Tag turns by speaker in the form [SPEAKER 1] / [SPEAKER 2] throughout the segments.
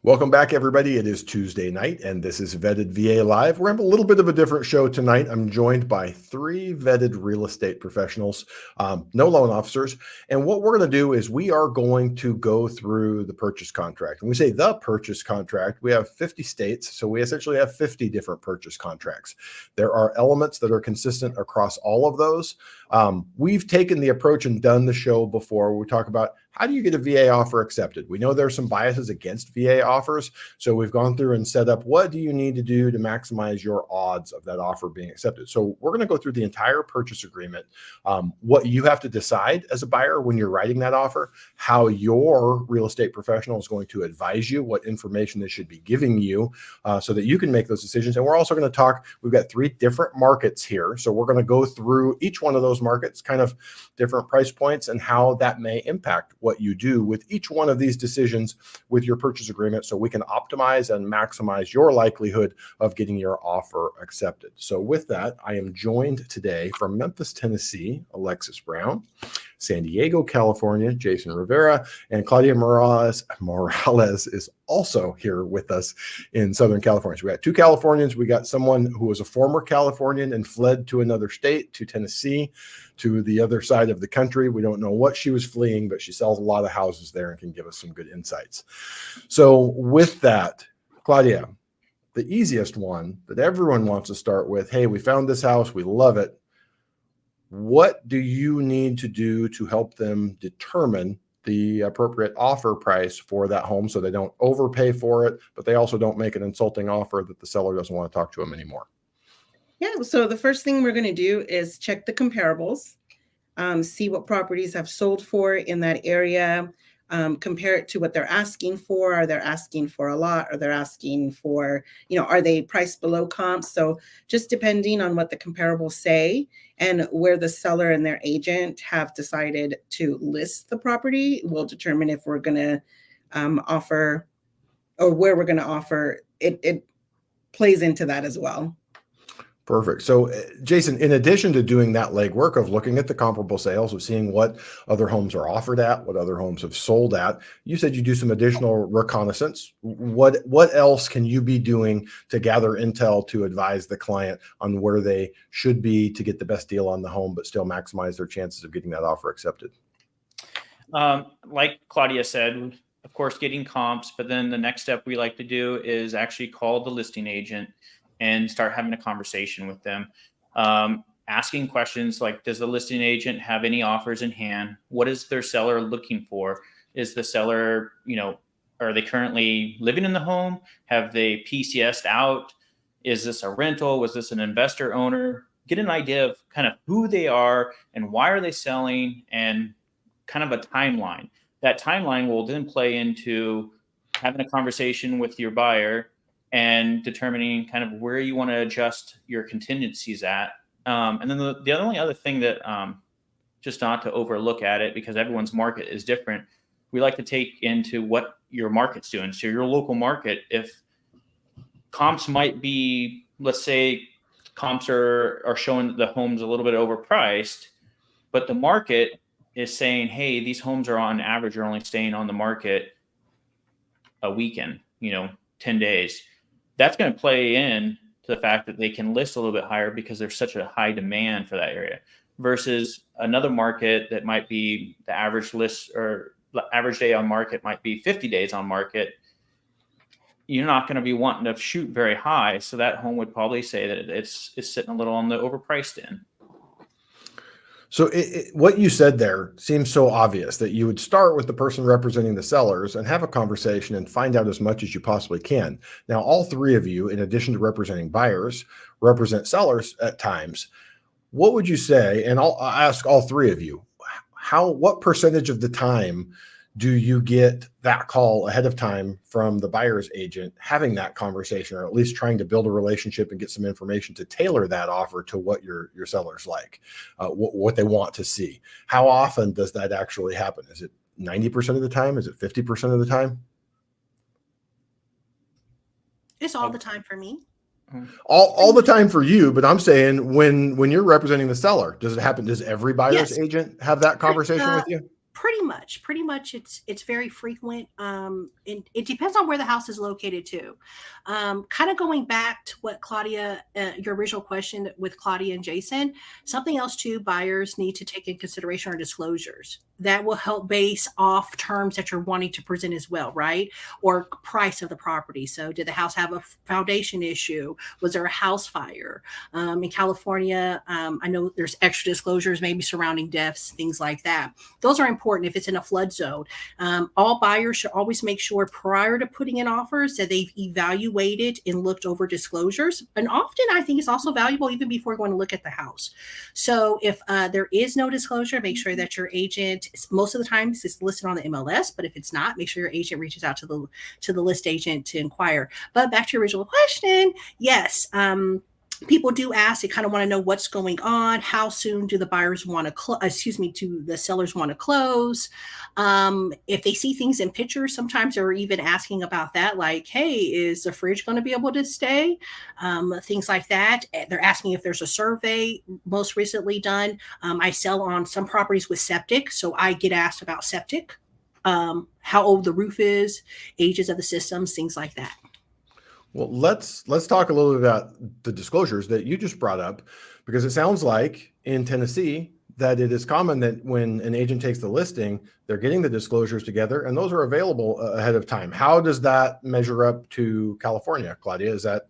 [SPEAKER 1] Welcome back, everybody. It is Tuesday night, and this is Vetted VA Live. We're having a little bit of a different show tonight. I'm joined by three vetted real estate professionals, no loan officers. And what we're going to do is we are going to go through the purchase contract. And we say the purchase contract, we have 50 states, so we essentially have 50 different purchase contracts. There are elements that are consistent across all of those. We've taken the approach and done the show before. We talk about how do you get a VA offer accepted? We know there's some biases against VA offers. So we've gone through and set up what do you need to do to maximize your odds of that offer being accepted. So we're going to go through the entire purchase agreement, what you have to decide as a buyer when you're writing that offer, how your real estate professional is going to advise you, what information they should be giving you so that you can make those decisions. And we're also going to talk, we've got three different markets here. So we're going to go through each one of those markets, kind of different price points and how that may impact what you do with each one of these decisions with your purchase agreement so we can optimize and maximize your likelihood of getting your offer accepted. So with that, I am joined today from Memphis, Tennessee, Alexis Brown, San Diego, California, Jason Rivera, and Claudia Morales is also here with us in Southern California. So we got two Californians. We got someone who was a former Californian and fled to another state, to Tennessee, to the other side of the country. We don't know what she was fleeing, but she sells a lot of houses there and can give us some good insights. So with that, Claudia, the easiest one that everyone wants to start with, hey, we found this house, we love it. What do you need to do to help them determine the appropriate offer price for that home so they don't overpay for it, but they also don't make an insulting offer that the seller doesn't want to talk to them anymore?
[SPEAKER 2] Yeah, so the first thing we're going to do is check the comparables, see what properties have sold for in that area, compare it to what they're asking for. Are they asking for a lot? Are they asking for, are they priced below comps? So just depending on what the comparables say and where the seller and their agent have decided to list the property will determine if we're going to offer or where we're going to offer. It plays into that as well.
[SPEAKER 1] Perfect. So, Jason, in addition to doing that legwork of looking at the comparable sales, of seeing what other homes are offered at, what other homes have sold at, you said you do some additional reconnaissance. What else can you be doing to gather intel to advise the client on where they should be to get the best deal on the home, but still maximize their chances of getting that offer accepted?
[SPEAKER 3] Like Claudia said, of course, getting comps, but then the next step we like to do is actually call the listing agent and start having a conversation with them, asking questions like, does the listing agent have any offers in hand? What is their seller looking for? Is the seller, are they currently living in the home? Have they PCS'd out? Is this a rental? Was this an investor owner? Get an idea of kind of who they are and why are they selling, and kind of a timeline. That timeline will then play into having a conversation with your buyer and determining kind of where you want to adjust your contingencies at. And then the only other thing that, just not to overlook at it, because everyone's market is different, we like to take into what your market's doing. So your local market, if comps might be, let's say comps are showing that the home's a little bit overpriced, but the market is saying, hey, these homes are on average are only staying on the market a weekend, 10 days. That's going to play in to the fact that they can list a little bit higher because there's such a high demand for that area, versus another market that might be the average list or average day on market might be 50 days on market. You're not going to be wanting to shoot very high. So that home would probably say that it's sitting a little on the overpriced end.
[SPEAKER 1] So what you said there seems so obvious, that you would start with the person representing the sellers and have a conversation and find out as much as you possibly can. Now, all three of you, in addition to representing buyers, represent sellers at times. What would you say, and I'll ask all three of you, what percentage of the time do you get that call ahead of time from the buyer's agent having that conversation, or at least trying to build a relationship and get some information to tailor that offer to what your sellers like, what they want to see? How often does that actually happen? Is it 90% of the time? Is it 50% of the time?
[SPEAKER 4] It's all the time for me.
[SPEAKER 1] All the time for you, but I'm saying when you're representing the seller, does it happen? Does every buyer's agent have that conversation with you?
[SPEAKER 4] Pretty much it's very frequent. It depends on where the house is located too. Kind of going back to what Claudia, your original question with Claudia and Jason, something else too, buyers need to take in consideration are disclosures. That will help base off terms that you're wanting to present as well, right? Or price of the property. So did the house have a foundation issue? Was there a house fire? In California, I know there's extra disclosures, maybe surrounding deaths, things like that. Those are important if it's in a flood zone. All buyers should always make sure prior to putting in offers that they've evaluated and looked over disclosures. And often I think it's also valuable even before going to look at the house. So if there is no disclosure, make sure that your agent, most of the time it's listed on the MLS, but if it's not, make sure your agent reaches out to the list agent to inquire. But back to your original question, yes, people do ask, they kind of want to know what's going on. How soon do the buyers want to do the sellers want to close? If they see things in pictures, sometimes they're even asking about that, like, hey, is the fridge going to be able to stay? Things like that. They're asking if there's a survey most recently done. I sell on some properties with septic, so I get asked about septic, how old the roof is, ages of the systems, things like that.
[SPEAKER 1] Well, let's talk a little bit about the disclosures that you just brought up, because it sounds like in Tennessee that it is common that when an agent takes the listing, they're getting the disclosures together and those are available ahead of time. How does that measure up to California, Claudia? Is that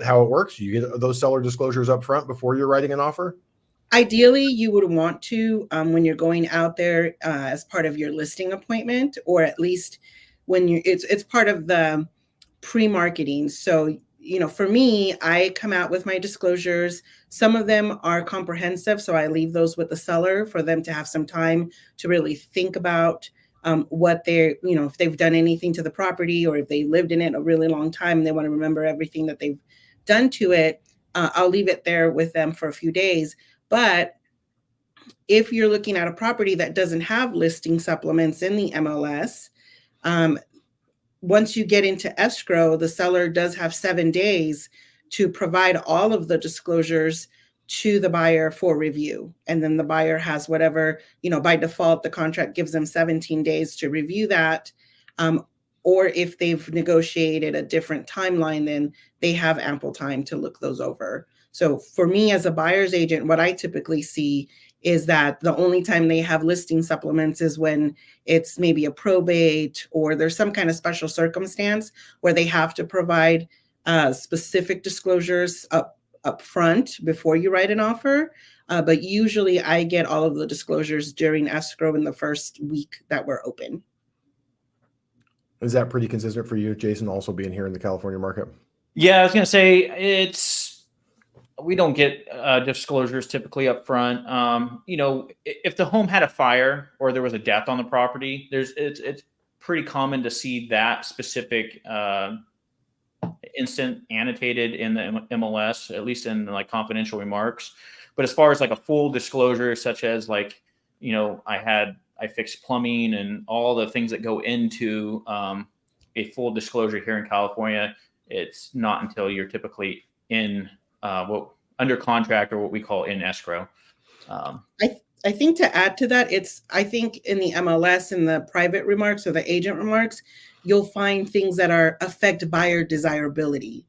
[SPEAKER 1] how it works? You get those seller disclosures up front before you're writing an offer?
[SPEAKER 2] Ideally, you would want to when you're going out there as part of your listing appointment, or at least when it's part of the pre-marketing. So, for me, I come out with my disclosures. Some of them are comprehensive, so I leave those with the seller for them to have some time to really think about what they're, if they've done anything to the property or if they lived in it a really long time and they want to remember everything that they've done to it. I'll leave it there with them for a few days. But if you're looking at a property that doesn't have listing supplements in the MLS, once you get into escrow, the seller does have 7 days to provide all of the disclosures to the buyer for review. And then the buyer has whatever, by default, the contract gives them 17 days to review that. Or if they've negotiated a different timeline, then they have ample time to look those over. So for me as a buyer's agent, what I typically see is that the only time they have listing supplements is when it's maybe a probate or there's some kind of special circumstance where they have to provide specific disclosures up front before you write an offer. But usually I get all of the disclosures during escrow in the first week that we're open.
[SPEAKER 1] Is that pretty consistent for you, Jason, also being here in the California market?
[SPEAKER 3] Yeah, I was going to say we don't get disclosures typically up front. If the home had a fire or there was a death on the property, it's pretty common to see that specific instant annotated in the MLS, at least in like confidential remarks. But as far as like a full disclosure, such as like, I fixed plumbing and all the things that go into a full disclosure here in California, it's not until you're typically in under contract or what we call in escrow.
[SPEAKER 2] I think to add to that, I think in the MLS, in the private remarks or the agent remarks, you'll find things that affect buyer desirability.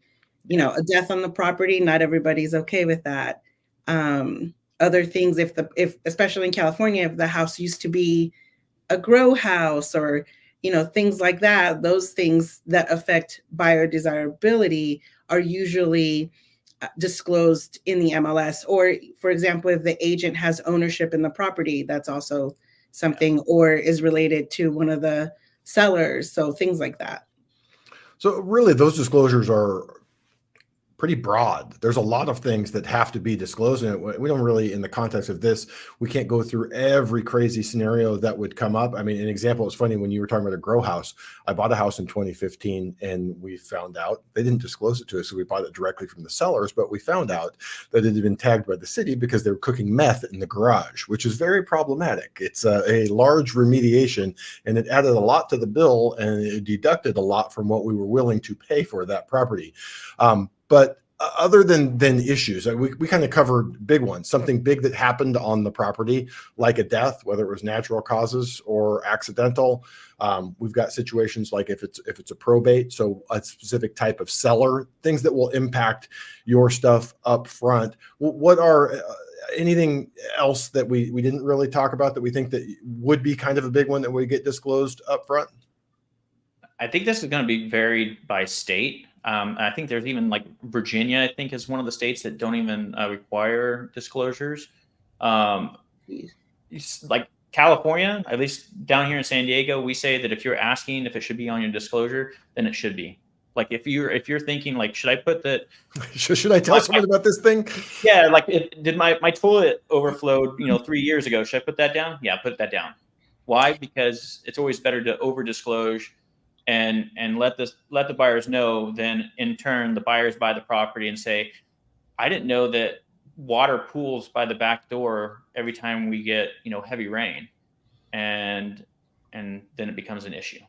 [SPEAKER 2] A death on the property, not everybody's okay with that. Other things, if especially in California, if the house used to be a grow house or, things like that, those things that affect buyer desirability are usually disclosed in the MLS. Or, for example, if the agent has ownership in the property, that's also something, or is related to one of the sellers. So things like that.
[SPEAKER 1] So really, those disclosures are pretty broad. There's a lot of things that have to be disclosed. And we don't really, in the context of this, we can't go through every crazy scenario that would come up. I mean, an example is funny when you were talking about a grow house. I bought a house in 2015 and we found out they didn't disclose it to us. So we bought it directly from the sellers, but we found out that it had been tagged by the city because they were cooking meth in the garage, which is very problematic. It's a large remediation and it added a lot to the bill and it deducted a lot from what we were willing to pay for that property. But other than issues, we kind of covered big ones, something big that happened on the property, like a death, whether it was natural causes or accidental. We've got situations like if it's a probate, so a specific type of seller, things that will impact your stuff up front. What are anything else that we didn't really talk about that we think that would be kind of a big one that would get disclosed up front?
[SPEAKER 3] I think this is going to be varied by state. I think there's even like Virginia, I think, is one of the states that don't even require disclosures. Like California, at least down here in San Diego, we say that if you're asking if it should be on your disclosure, then it should be. Like if you're thinking like, should I put that?
[SPEAKER 1] Should I tell someone about this thing?
[SPEAKER 3] Yeah, like did my toilet overflowed 3 years ago? Should I put that down? Yeah, put that down. Why? Because it's always better to over disclose and let the buyers know. Then in turn, the buyers buy the property and say, I didn't know that water pools by the back door every time we get heavy rain, and then it becomes an issue.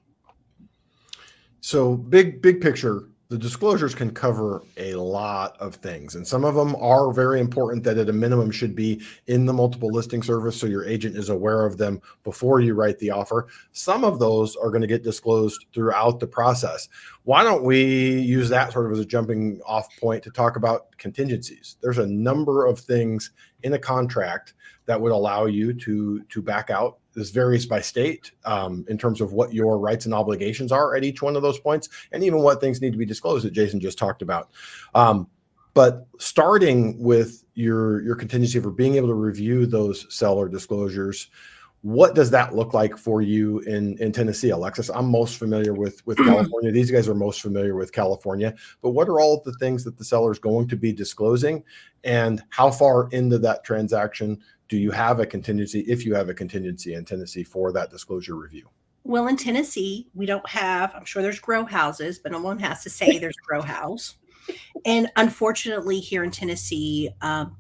[SPEAKER 1] So big picture, the disclosures can cover a lot of things, and some of them are very important that at a minimum should be in the multiple listing service so your agent is aware of them before you write the offer. Some of those are going to get disclosed throughout the process. Why don't we use that sort of as a jumping off point to talk about contingencies? There's a number of things in a contract that would allow you to back out. This varies by state in terms of what your rights and obligations are at each one of those points, and even what things need to be disclosed that Jason just talked about. But starting with your contingency for being able to review those seller disclosures, what does that look like for you in Tennessee, Alexis? I'm most familiar with California. These guys are most familiar with California. But what are all of the things that the seller is going to be disclosing, and how far into that transaction do you have a contingency, if you have a contingency in Tennessee for that disclosure review?
[SPEAKER 4] Well, in Tennessee, we don't have, I'm sure there's grow houses, but no one has to say there's a grow house. And unfortunately, here in Tennessee,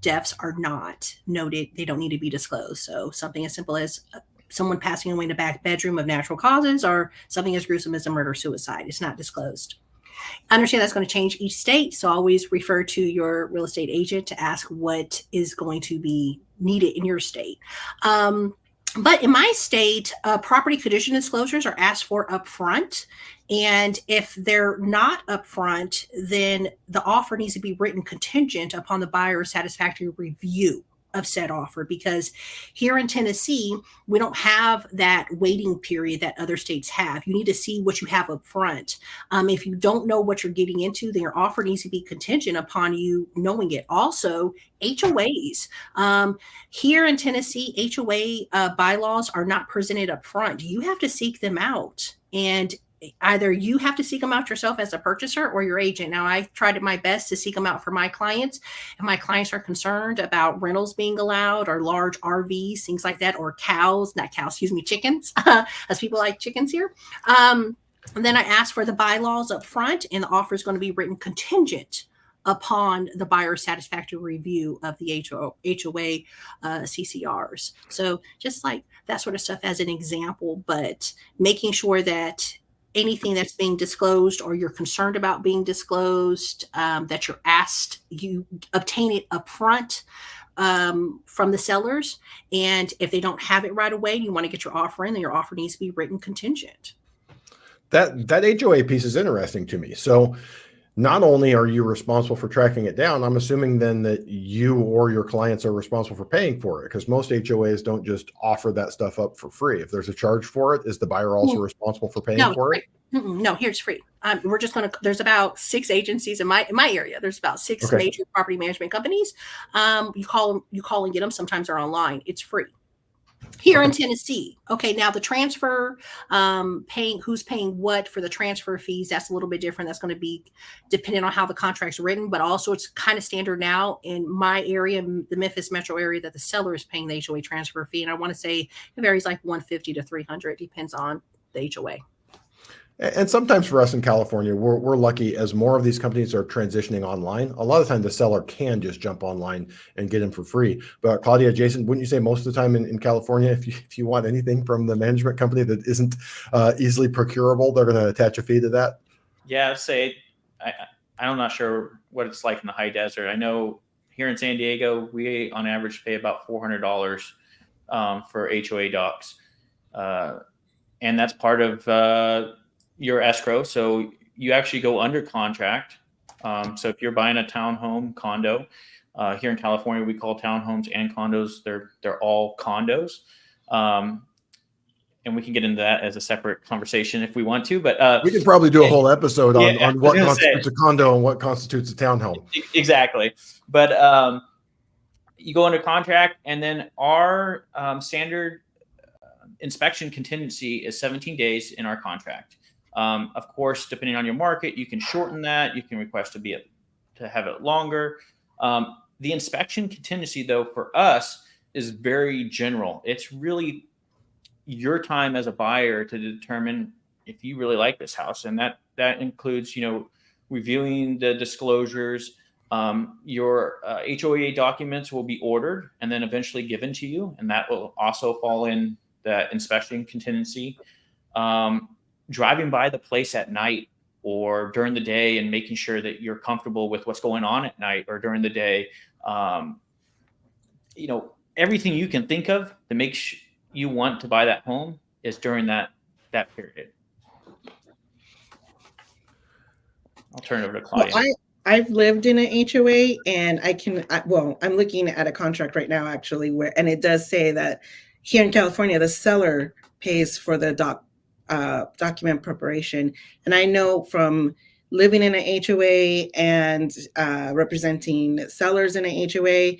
[SPEAKER 4] deaths are not noted. They don't need to be disclosed. So something as simple as someone passing away in the back bedroom of natural causes, or something as gruesome as a murder-suicide. It's not disclosed. I understand that's going to change each state. So always refer to your real estate agent to ask what is going to be needed in your state. But in my state, property condition disclosures are asked for upfront. And if they're not upfront, then the offer needs to be written contingent upon the buyer's satisfactory review of said offer, because here in Tennessee, we don't have that waiting period that other states have. You need to see what you have up front. If you don't know what you're getting into, then your offer needs to be contingent upon you knowing it. Also, HOAs. Here in Tennessee, HOA bylaws are not presented up front. You have to seek them out. And either you have to seek them out yourself as a purchaser or your agent. Now, I tried my best to seek them out for my clients. If my clients are concerned about rentals being allowed, or large RVs, things like that, or chickens, as people like chickens here. And then I asked for the bylaws up front, and the offer is going to be written contingent upon the buyer's satisfactory review of the HOA CCRs. So just like that sort of stuff as an example, but making sure that anything that's being disclosed, or you're concerned about being disclosed, that you're asked, you obtain it up front from the sellers. And if they don't have it right away, and you want to get your offer in, then your offer needs to be written contingent.
[SPEAKER 1] That HOA piece is interesting to me. So not only are you responsible for tracking it down, I'm assuming then that you or your clients are responsible for paying for it, because most HOAs don't just offer that stuff up for free. If there's a charge for it, is the buyer also responsible for paying for it?
[SPEAKER 4] No, here it's free. We're just going to, there's about 6 agencies in my area. There's about 6 major property management companies. You call and get them. Sometimes they're online. It's free. Here in Tennessee. Okay, now the transfer, who's paying what for the transfer fees, that's a little bit different. That's going to be dependent on how the contract's written, but also it's kind of standard now in my area, the Memphis metro area, that the seller is paying the HOA transfer fee. And I want to say it varies like $150 to $300, depends on the HOA.
[SPEAKER 1] And sometimes for us in California, we're lucky, as more of these companies are transitioning online. A lot of the time the seller can just jump online and get them for free. But Claudia, Jason, wouldn't you say most of the time in California, if you want anything from the management company that isn't easily procurable, they're going to attach a fee to that?
[SPEAKER 3] Yeah, say I'm not sure what it's like in the high desert. I know here in San Diego, we on average pay about $400 for HOA docs. And that's part of your escrow. So you actually go under contract. So if you're buying a townhome condo, here in California, we call townhomes and condos, they're all condos. And we can get into that as a separate conversation if we want to, but
[SPEAKER 1] we could probably do a whole episode on what constitutes a condo and what constitutes a townhome.
[SPEAKER 3] Exactly. But you go under contract, and then our standard inspection contingency is 17 days in our contract. Of course, depending on your market, you can shorten that. You can request to have it longer. The inspection contingency, though, for us is very general. It's really your time as a buyer to determine if you really like this house, and that includes, reviewing the disclosures. Your HOA documents will be ordered and then eventually given to you, and that will also fall in that inspection contingency. Driving by the place at night or during the day and making sure that you're comfortable with what's going on at night or during the day. Everything you can think of to make you want to buy that home is during that period. I'll turn it over to Claudia.
[SPEAKER 2] Well, I've lived in an HOA, and I'm looking at a contract right now actually and it does say that here in California, the seller pays for the document preparation. And I know from living in an HOA and representing sellers in an HOA,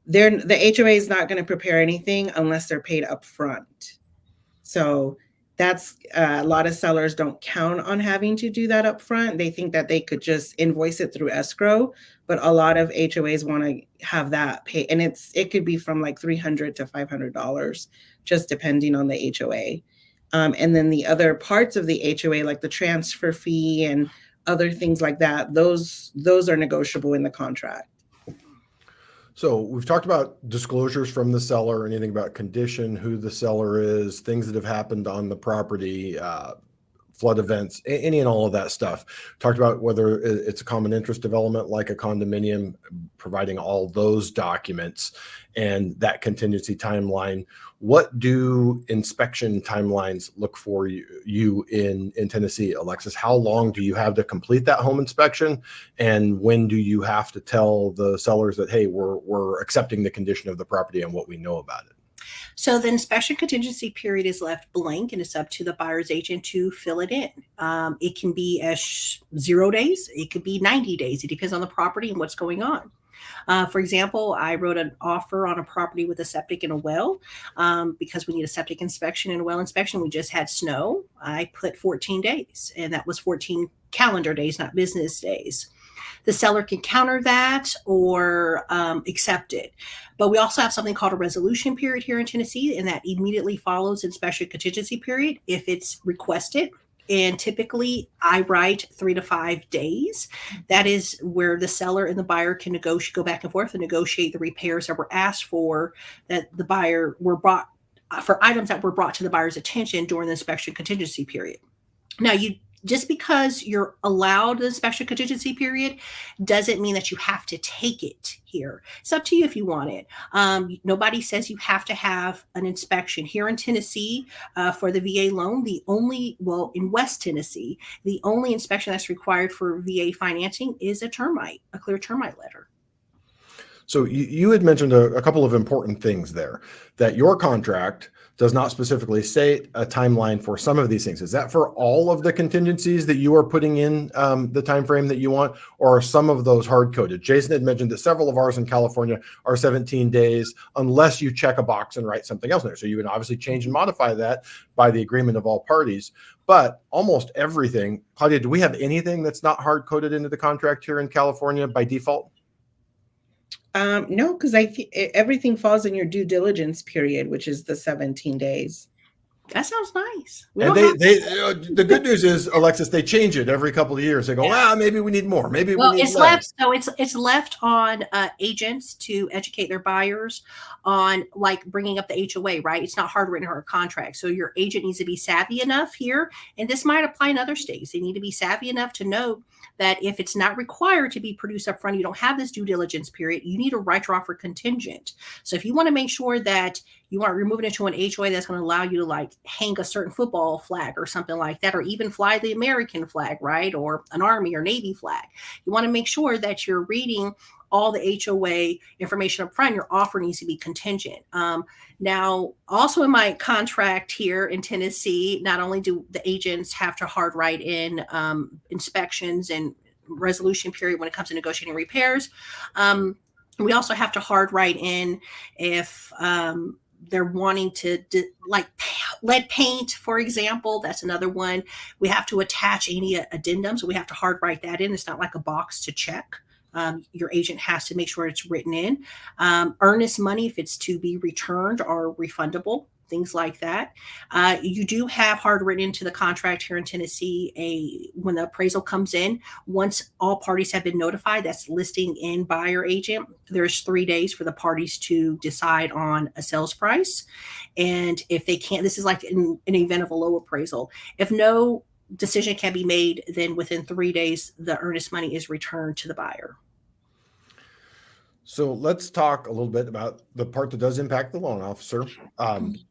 [SPEAKER 2] the HOA is not going to prepare anything unless they're paid up front. So that's a lot of sellers don't count on having to do that up front. They think that they could just invoice it through escrow, but a lot of HOAs want to have that pay, and it could be from like $300 to $500, just depending on the HOA. And then the other parts of the HOA, like the transfer fee and other things like that, those are negotiable in the contract.
[SPEAKER 1] So we've talked about disclosures from the seller, anything about condition, who the seller is, things that have happened on the property, flood events, any and all of that stuff. Talked about whether it's a common interest development like a condominium, providing all those documents and that contingency timeline. What do inspection timelines look for you in Tennessee, Alexis? How long do you have to complete that home inspection? And when do you have to tell the sellers that, hey, we're accepting the condition of the property and what we know about it?
[SPEAKER 4] So the inspection contingency period is left blank, and it's up to the buyer's agent to fill it in. It can be as 0 days. It could be 90 days. It depends on the property and what's going on. For example, I wrote an offer on a property with a septic and a well because we need a septic inspection and a well inspection. We just had snow. I put 14 days, and that was 14 calendar days, not business days. The seller can counter that or accept it. But we also have something called a resolution period here in Tennessee, and that immediately follows inspection contingency period if it's requested. And typically I write 3 to 5 days. That is where the seller and the buyer can go back and forth and negotiate the repairs that were asked for, that the buyer were brought for items that were brought to the buyer's attention during the inspection contingency period. Now, just because you're allowed the inspection contingency period doesn't mean that you have to take it here. It's up to you if you want it. Nobody says you have to have an inspection. Here in Tennessee, for the VA loan, in West Tennessee, the only inspection that's required for VA financing is a clear termite letter.
[SPEAKER 1] So you had mentioned a couple of important things there, that your contract does not specifically state a timeline for some of these things. Is that for all of the contingencies that you are putting in the time frame that you want, or are some of those hard-coded? Jason had mentioned that several of ours in California are 17 days unless you check a box and write something else in there. So you can obviously change and modify that by the agreement of all parties. But almost everything, Claudia, do we have anything that's not hard-coded into the contract here in California by default?
[SPEAKER 2] No, because everything falls in your due diligence period, which is the 17 days.
[SPEAKER 4] That sounds nice. We
[SPEAKER 1] And
[SPEAKER 4] don't
[SPEAKER 1] they
[SPEAKER 4] have-
[SPEAKER 1] the good news is, Alexis, they change it every couple of years. They go, well, maybe we need more, maybe
[SPEAKER 4] well,
[SPEAKER 1] we need
[SPEAKER 4] it's
[SPEAKER 1] less.
[SPEAKER 4] left. So it's left on agents to educate their buyers on like bringing up the HOA. Right? It's not hard written or a contract. So your agent needs to be savvy enough here, and this might apply in other states. They need to be savvy enough to know that if it's not required to be produced up front, you don't have this due diligence period. You need a right to offer contingent. So if you want to make sure that you aren't removing it to an HOA that's going to allow you to like hang a certain football flag or something like that, or even fly the American flag, right? Or an Army or Navy flag. You want to make sure that you're reading all the HOA information up front. Your offer needs to be contingent. Now, also in my contract here in Tennessee, not only do the agents have to hard write in inspections and resolution period when it comes to negotiating repairs, we also have to hard write in if they're wanting to like lead paint, for example. That's another one. We have to attach any addendums. We have to hard write that in. It's not like a box to check. Your agent has to make sure it's written in. Earnest money, if it's to be returned or refundable, things like that. You do have hard written into the contract here in Tennessee, when the appraisal comes in, once all parties have been notified, that's listing in buyer agent, there's 3 days for the parties to decide on a sales price. And if they can't, this is like in an event of a low appraisal, if no decision can be made, then within 3 days, the earnest money is returned to the buyer.
[SPEAKER 1] So let's talk a little bit about the part that does impact the loan officer.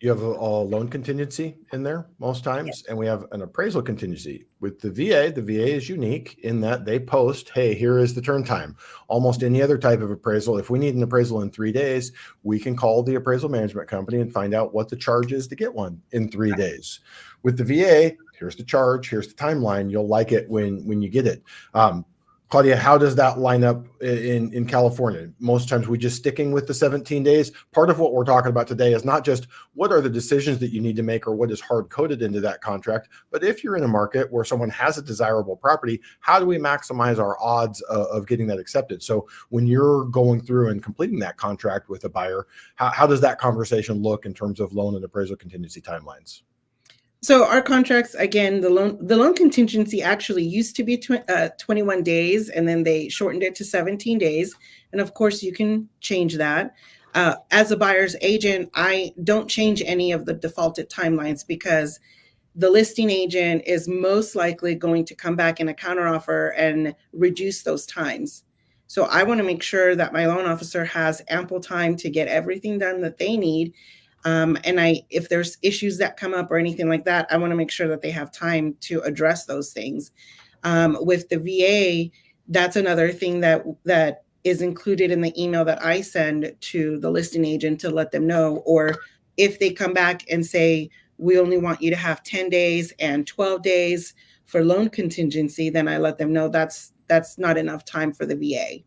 [SPEAKER 1] You have a loan contingency in there most times, yes. And we have an appraisal contingency. With the VA is unique in that they post, hey, here is the turn time. Almost any other type of appraisal, if we need an appraisal in 3 days, we can call the appraisal management company and find out what the charge is to get one in 3 days. With the VA, here's the charge, here's the timeline. You'll like it when you get it. Claudia, how does that line up in California? Most times we just sticking with the 17 days. Part of what we're talking about today is not just what are the decisions that you need to make or what is hard coded into that contract, but if you're in a market where someone has a desirable property, how do we maximize our odds of getting that accepted? So when you're going through and completing that contract with a buyer, how does that conversation look in terms of loan and appraisal contingency timelines?
[SPEAKER 2] So our contracts, again, the loan contingency actually used to be 21 days, and then they shortened it to 17 days. And of course, you can change that. As a buyer's agent, I don't change any of the defaulted timelines because the listing agent is most likely going to come back in a counteroffer and reduce those times. So I want to make sure that my loan officer has ample time to get everything done that they need. And if there's issues that come up or anything like that, I want to make sure that they have time to address those things. With the VA, that's another thing that is included in the email that I send to the listing agent to let them know. Or if they come back and say, we only want you to have 10 days and 12 days for loan contingency, then I let them know that's not enough time for the VA.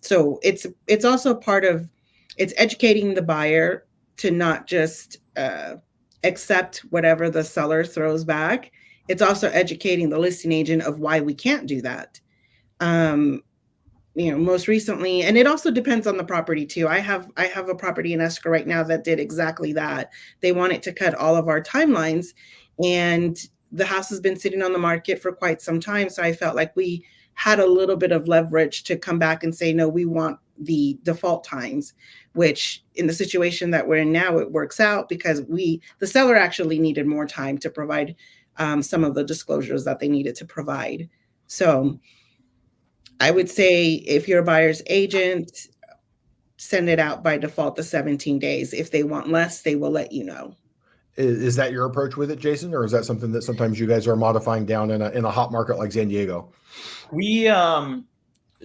[SPEAKER 2] So it's also part of, it's educating the buyer to not just accept whatever the seller throws back. It's also educating the listing agent of why we can't do that. Most recently, and it also depends on the property too. I have a property in escrow right now that did exactly that. They wanted to cut all of our timelines, and the house has been sitting on the market for quite some time. So I felt like we had a little bit of leverage to come back and say, no, we want the default times, which in the situation that we're in now, it works out because the seller actually needed more time to provide some of the disclosures that they needed to provide. So I would say if you're a buyer's agent, send it out by default the 17 days. If they want less, they will let you know.
[SPEAKER 1] Is that your approach with it, Jason? Or is that something that sometimes you guys are modifying down in a hot market like San Diego?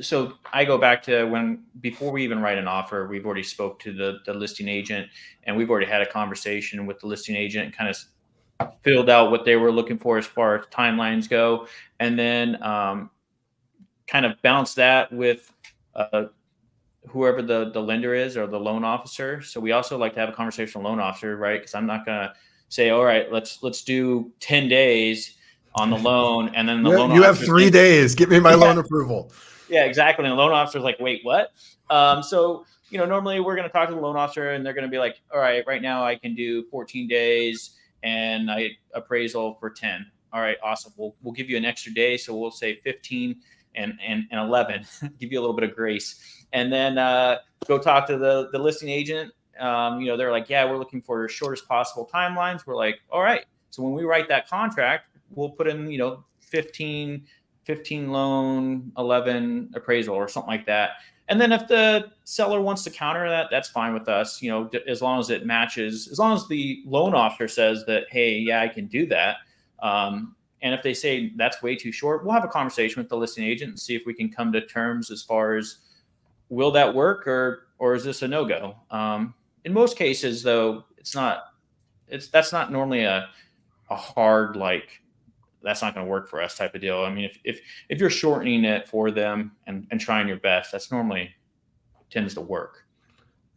[SPEAKER 3] So I go back to before we even write an offer, we've already spoke to the listing agent, and we've already had a conversation with the listing agent and kind of filled out what they were looking for as far as timelines go. And then kind of bounce that with whoever the lender is or the loan officer. So we also like to have a conversation with the loan officer, right? Because I'm not going to say, all right, let's do 10 days on the loan. And then the loan
[SPEAKER 1] you have 3 days. Give me my loan approval.
[SPEAKER 3] Yeah, exactly. And the loan officer's like, wait, what? So normally we're going to talk to the loan officer and they're going to be like, all right, right now I can do 14 days and I appraisal for 10. All right, awesome. We'll give you an extra day. So we'll say 15 and 11, give you a little bit of grace. And then go talk to the listing agent. They're like, yeah, we're looking for shortest possible timelines. We're like, all right. So when we write that contract, we'll put in, 15 loan, 11 appraisal or something like that. And then if the seller wants to counter that, that's fine with us, as long as it matches, as long as the loan officer says that, hey, yeah, I can do that. And if they say that's way too short, we'll have a conversation with the listing agent and see if we can come to terms as far as, will that work or is this a no-go? In most cases, though, that's not normally a hard, like, that's not going to work for us type of deal. I mean, if you're shortening it for them and trying your best, that's normally tends to work.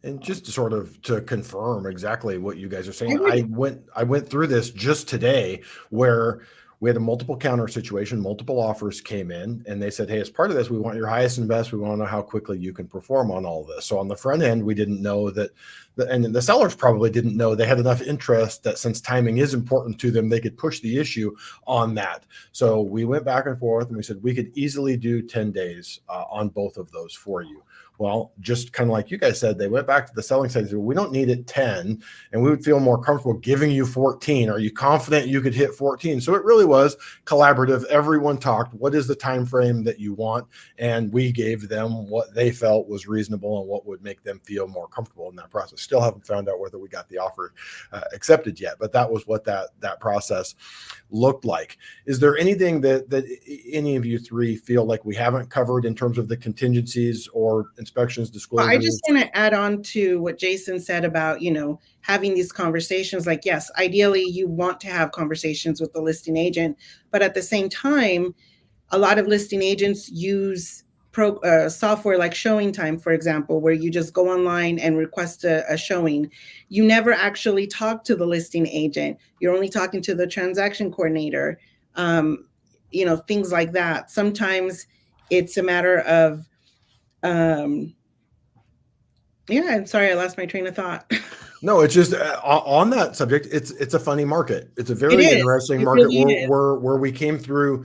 [SPEAKER 1] And just to confirm exactly what you guys are saying, I went through this just today where we had a multiple counter situation, multiple offers came in and they said, hey, as part of this, we want your highest and best. We want to know how quickly you can perform on all of this. So on the front end, we didn't know that, and the sellers probably didn't know they had enough interest that since timing is important to them, they could push the issue on that. So we went back and forth and we said, we could easily do 10 days on both of those for you. Well, just kind of like you guys said, they went back to the selling side and said, we don't need it 10, and we would feel more comfortable giving you 14. Are you confident you could hit 14? So it really was collaborative. Everyone talked, what is the time frame that you want? And we gave them what they felt was reasonable and what would make them feel more comfortable in that process. Still haven't found out whether we got the offer accepted yet, but that was what that process looked like. Is there anything that any of you three feel like we haven't covered in terms of the contingencies or inspections, disclosures?
[SPEAKER 2] Well, I just want to add on to what Jason said about, having these conversations. Like, yes, ideally you want to have conversations with the listing agent, but at the same time, a lot of listing agents use software like Showing Time, for example, where you just go online and request a showing. You never actually talk to the listing agent. You're only talking to the transaction coordinator, things like that. Sometimes it's a matter of, I'm sorry, I lost my train of thought.
[SPEAKER 1] No, it's just on that subject. It's a funny market. It's a very interesting market really where we came through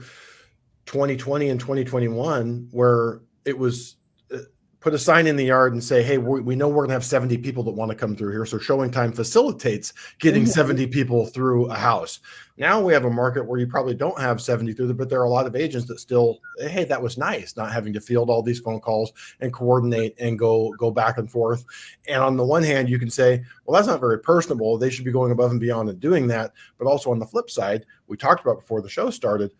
[SPEAKER 1] 2020 and 2021, where it was put a sign in the yard and say, hey, we know we're going to have 70 people that want to come through here. So Showing Time facilitates getting 70 people through a house. Now we have a market where you probably don't have 70 through there, but there are a lot of agents that still, hey, that was nice, not having to field all these phone calls and coordinate and go back and forth. And on the one hand, you can say, well, that's not very personable. They should be going above and beyond and doing that. But also on the flip side, we talked about before the show started,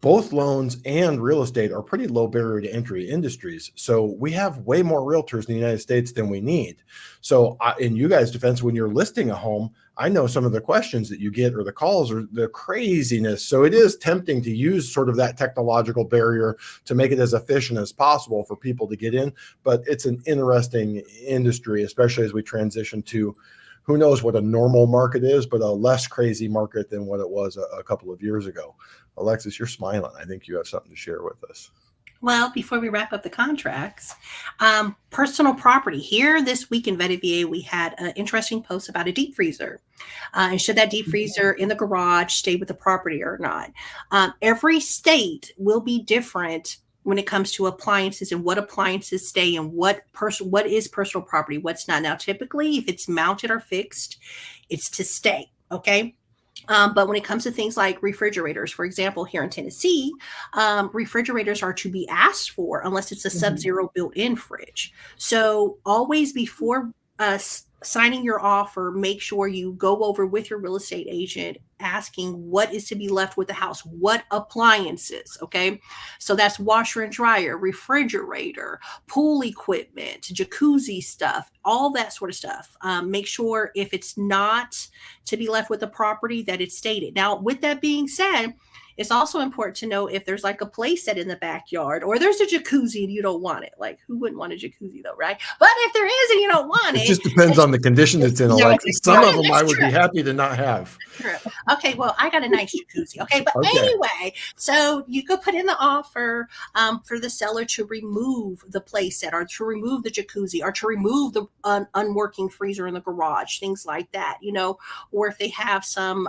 [SPEAKER 1] both loans and real estate are pretty low barrier to entry industries. So we have way more realtors in the United States than we need. So in you guys' defense, when you're listing a home, I know some of the questions that you get or the calls are the craziness. So it is tempting to use sort of that technological barrier to make it as efficient as possible for people to get in. But it's an interesting industry, especially as we transition to, who knows what a normal market is, but a less crazy market than what it was a couple of years ago. Alexis, you're smiling. I think you have something to share with us.
[SPEAKER 4] Well, before we wrap up the contracts, personal property. Here this week in Vetted VA, we had an interesting post about a deep freezer. And should that deep freezer in the garage stay with the property or not? Every state will be different when it comes to appliances and what appliances stay and what is personal property, what's not. Now, typically, if it's mounted or fixed, it's to stay, okay? But when it comes to things like refrigerators, for example, here in Tennessee, refrigerators are to be asked for unless it's a sub-zero built-in fridge. So always before signing your offer, make sure you go over with your real estate agent asking what is to be left with the house, what appliances, okay? So that's washer and dryer, refrigerator, pool equipment, jacuzzi stuff, all that sort of stuff. Make sure if it's not to be left with the property that it's stated. Now, with that being said, It's also important to know if there's like a play set in the backyard or there's a jacuzzi and you don't want it. Like, who wouldn't want a jacuzzi though, right? But if there is and you don't want
[SPEAKER 1] It just depends on the condition it's in,
[SPEAKER 2] Yeah,
[SPEAKER 1] Alexis. Some of them
[SPEAKER 4] that's
[SPEAKER 1] I would
[SPEAKER 4] true.
[SPEAKER 1] be happy to not have.
[SPEAKER 4] True. Okay, well, I got a nice jacuzzi. Okay, but
[SPEAKER 1] Okay.
[SPEAKER 4] anyway, so you could put in the offer for the seller to remove the play set or to remove the jacuzzi or to remove the unworking freezer in the garage, things like that, you know, or if they have some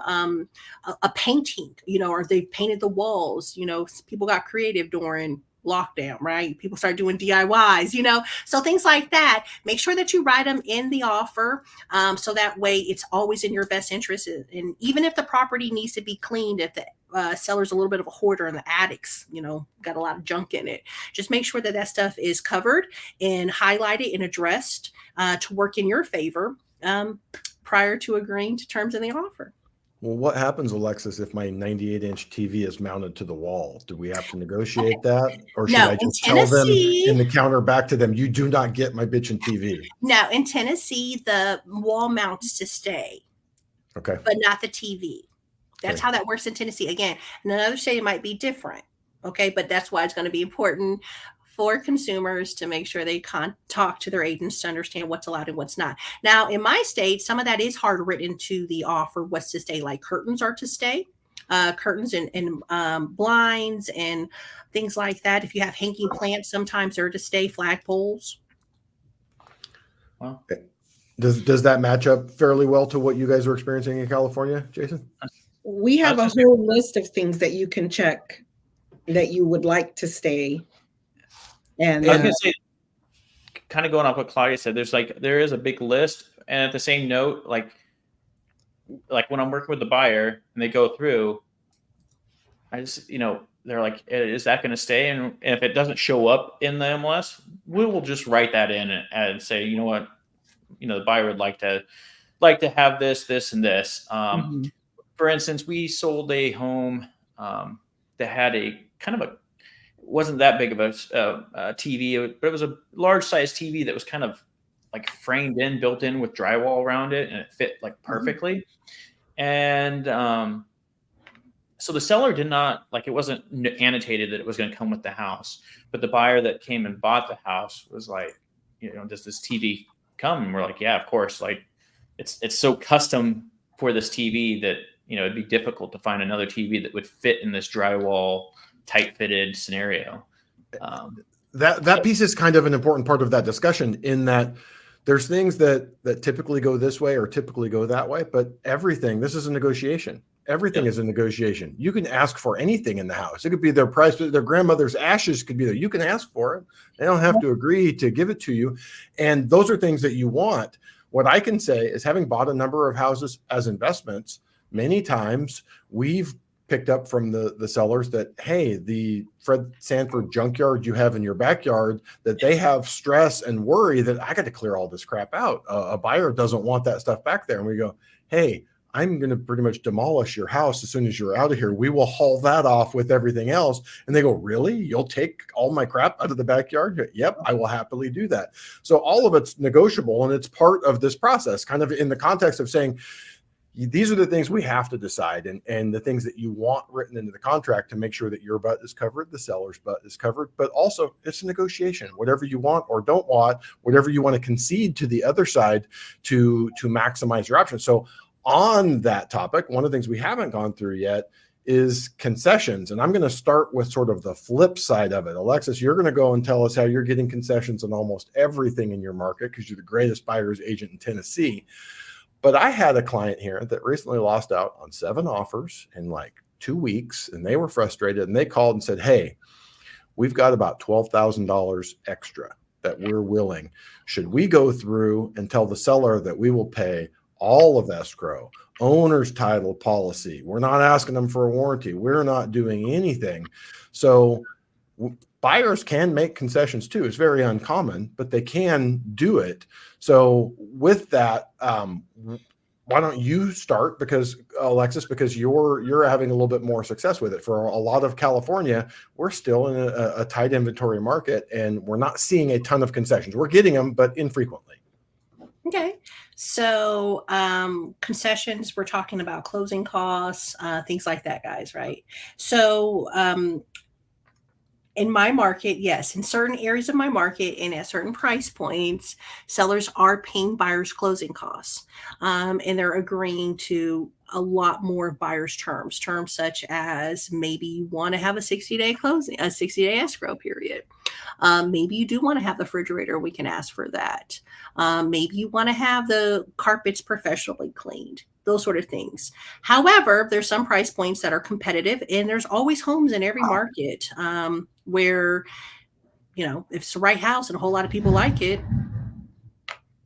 [SPEAKER 4] a painting, you know, or they've painted the walls, you know, people got creative during lockdown, right? People start doing DIYs, you know, so things like that. Make sure that you write them in the offer, so that way it's always in your best interest. And even if the property needs to be cleaned, if the seller's a little bit of a hoarder in the attics, you know, got a lot of junk in it, just make sure that that stuff is covered and highlighted and addressed to work in your favor prior to agreeing to terms in the offer.
[SPEAKER 1] Well, what happens, Alexis, if my 98-inch TV is mounted to the wall? Do we have to negotiate that? Or should
[SPEAKER 4] No,
[SPEAKER 1] I
[SPEAKER 4] in
[SPEAKER 1] just tell them
[SPEAKER 4] Tennessee-
[SPEAKER 1] in the counter back to them, you do not get my bitchin' TV?
[SPEAKER 4] Now, in Tennessee, the wall mounts to stay,
[SPEAKER 1] Okay.
[SPEAKER 4] but not the TV. That's
[SPEAKER 1] Okay.
[SPEAKER 4] how that works in Tennessee. Again, in another state, it might be different. Okay. But that's why it's going to be important for consumers to make sure they talk to their agents to understand what's allowed and what's not. Now, in my state, some of that is hard written into the offer, what's to stay, like curtains are to stay. Curtains and blinds and things like that. If you have hanging plants, sometimes they're to stay, flagpoles.
[SPEAKER 3] Well,
[SPEAKER 1] Does that match up fairly well to what you guys are experiencing in California, Jason?
[SPEAKER 2] We have a
[SPEAKER 3] That's just-
[SPEAKER 2] whole list of things that you can check that you would like to stay. And
[SPEAKER 3] I was gonna say, kind of going off what Claudia said, there is a big list, and at the same note, like when I'm working with the buyer and they go through, I just, you know, they're like, is that going to stay? And if it doesn't show up in the MLS, we will just write that in and say, you know what, you know, the buyer would like to have this, this, and this.
[SPEAKER 2] Mhm.
[SPEAKER 3] For instance, we sold a home that had a kind of wasn't that big of a TV, but it was a large size TV that was kind of like framed in, built in with drywall around it, and it fit like perfectly. And so the seller did not, like, it wasn't annotated that it was going to come with the house, but the buyer that came and bought the house was like, you know, does this TV come? And we're like, yeah, of course. Like, it's so custom for this TV that, you know, it'd be difficult to find another TV that would fit in this drywall, tight-fitted scenario.
[SPEAKER 1] That piece is kind of an important part of that discussion, in that there's things that typically go this way or typically go that way, but everything, this is a negotiation. Everything is a negotiation. You can ask for anything in the house. It could be their price, their grandmother's ashes could be there. You can ask for it. They don't have to agree to give it to you. And those are things that you want. What I can say is, having bought a number of houses as investments, many times we've picked up from the sellers that, hey, the Fred Sanford junkyard you have in your backyard, that they have stress and worry that I got to clear all this crap out. A buyer doesn't want that stuff back there. And we go, hey, I'm going to pretty much demolish your house as soon as you're out of here. We will haul that off with everything else. And they go, really? You'll take all my crap out of the backyard? Yep, I will happily do that. So all of it's negotiable, and it's part of this process, kind of in the context of saying, these are the things we have to decide, and the things that you want written into the contract to make sure that your butt is covered, the seller's butt is covered, but also it's a negotiation. Whatever you want or don't want, whatever you want to concede to the other side to maximize your options. So on that topic, one of the things we haven't gone through yet is concessions. And I'm going to start with sort of the flip side of it. Alexis, you're going to go and tell us how you're getting concessions on almost everything in your market, because you're the greatest buyer's agent in Tennessee. But I had a client here that recently lost out on 7 offers in like 2 weeks, and they were frustrated, and they called and said, hey, we've got about $12,000 extra that we're willing. Should we go through and tell the seller that we will pay all of escrow, owner's title policy? We're not asking them for a warranty. We're not doing anything. So buyers can make concessions too. It's very uncommon, but they can do it. So with that, why don't you start? Because Alexis, because you're having a little bit more success with it. For a lot of California, we're still in a tight inventory market, and we're not seeing a ton of concessions. We're getting them, but infrequently.
[SPEAKER 4] Okay. So concessions, we're talking about closing costs, things like that, guys, right? So in my market, yes, in certain areas of my market and at certain price points, sellers are paying buyers closing costs. And they're agreeing to a lot more buyers' terms such as maybe you want to have a 60-day closing, a 60-day escrow period. Maybe you do want to have the refrigerator. We can ask for that. Maybe you want to have the carpets professionally cleaned, those sort of things. However, there's some price points that are competitive, and there's always homes in every market where, if it's the right house and a whole lot of people like it,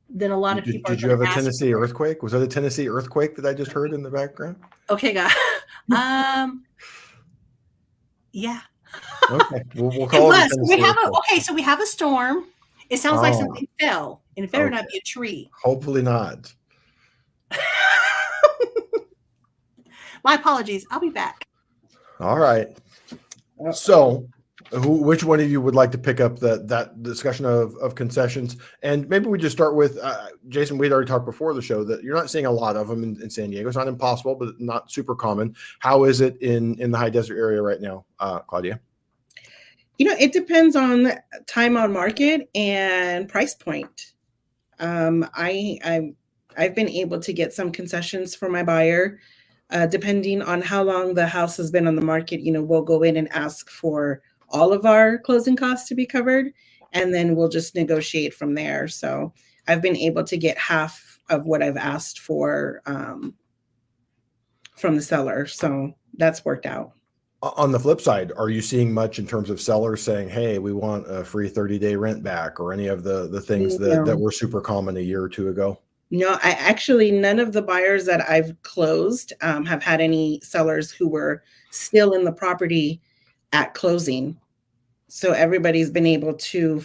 [SPEAKER 4] then a lot of people are
[SPEAKER 1] Did you
[SPEAKER 4] going
[SPEAKER 1] have
[SPEAKER 4] to
[SPEAKER 1] a
[SPEAKER 4] ask
[SPEAKER 1] Tennessee
[SPEAKER 4] for it.
[SPEAKER 1] earthquake? Was that a Tennessee earthquake that I just heard in the background?
[SPEAKER 4] Okay, guys. Yeah.
[SPEAKER 1] Okay, we'll
[SPEAKER 4] It
[SPEAKER 1] call it a
[SPEAKER 4] was.
[SPEAKER 1] Tennessee earthquake.
[SPEAKER 4] So we have a storm. It sounds like
[SPEAKER 1] Oh,
[SPEAKER 4] something fell, and it better not
[SPEAKER 1] okay.
[SPEAKER 4] be a tree.
[SPEAKER 1] Hopefully not.
[SPEAKER 4] My apologies. I'll be back.
[SPEAKER 1] All right. So, which one of you would like to pick up that discussion of concessions? And maybe we just start with Jason. We'd already talked before the show that you're not seeing a lot of them in San Diego. It's not impossible, but not super common. How is it in the high desert area right now, Claudia?
[SPEAKER 2] It depends on time on market and price point. I've been able to get some concessions for my buyer, depending on how long the house has been on the market. We'll go in and ask for all of our closing costs to be covered, and then we'll just negotiate from there. So I've been able to get half of what I've asked for from the seller. So that's worked out.
[SPEAKER 1] On the flip side, are you seeing much in terms of sellers saying, hey, we want a free 30-day rent back, or any of the things that were super common a year or two ago?
[SPEAKER 2] No, none of the buyers that I've closed have had any sellers who were still in the property at closing. So everybody's been able to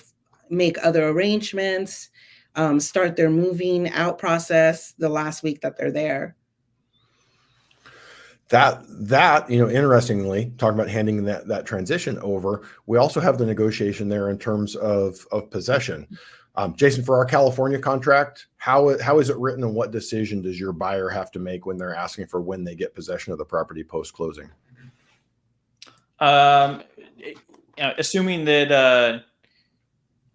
[SPEAKER 2] make other arrangements, start their moving out process the last week that they're there.
[SPEAKER 1] That interestingly, talking about handing that transition over, we also have the negotiation there in terms of possession. Jason, for our California contract, how is it written, and what decision does your buyer have to make when they're asking for when they get possession of the property post closing?
[SPEAKER 3] Assuming that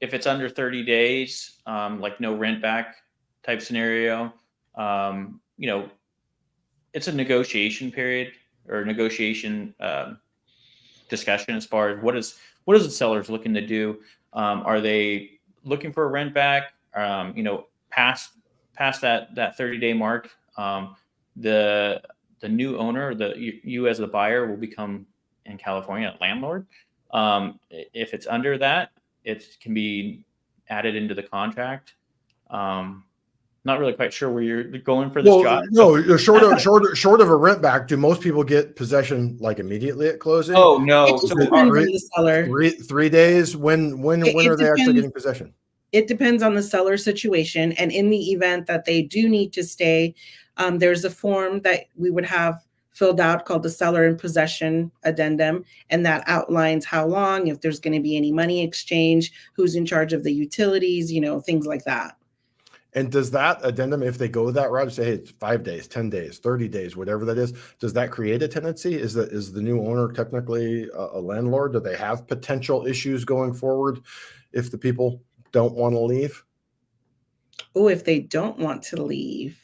[SPEAKER 3] if it's under 30 days, like no rent back type scenario, it's a negotiation period or negotiation discussion as far as what is the sellers looking to do. Are they looking for a rent back? Past that 30-day mark, the new owner, you as the buyer, will become in California a landlord. If it's under that, it can be added into the contract. Not really quite sure where you're going for this, Josh.
[SPEAKER 1] No, short of a rent back, do most people get possession like immediately at closing?
[SPEAKER 3] Oh no,
[SPEAKER 2] it just depends on the seller.
[SPEAKER 1] 3 days. When are they actually getting possession?
[SPEAKER 2] It depends on the seller situation, and in the event that they do need to stay, there's a form that we would have filled out called the seller in possession addendum, and that outlines how long, if there's going to be any money exchange, who's in charge of the utilities, things like that.
[SPEAKER 1] And does that addendum, if they go that route, say, hey, it's 5 days, 10 days, 30 days, whatever that is, does that create a tenancy? Is the new owner technically a landlord? Do they have potential issues going forward if the people don't want to leave?
[SPEAKER 2] Oh, if they don't want to leave,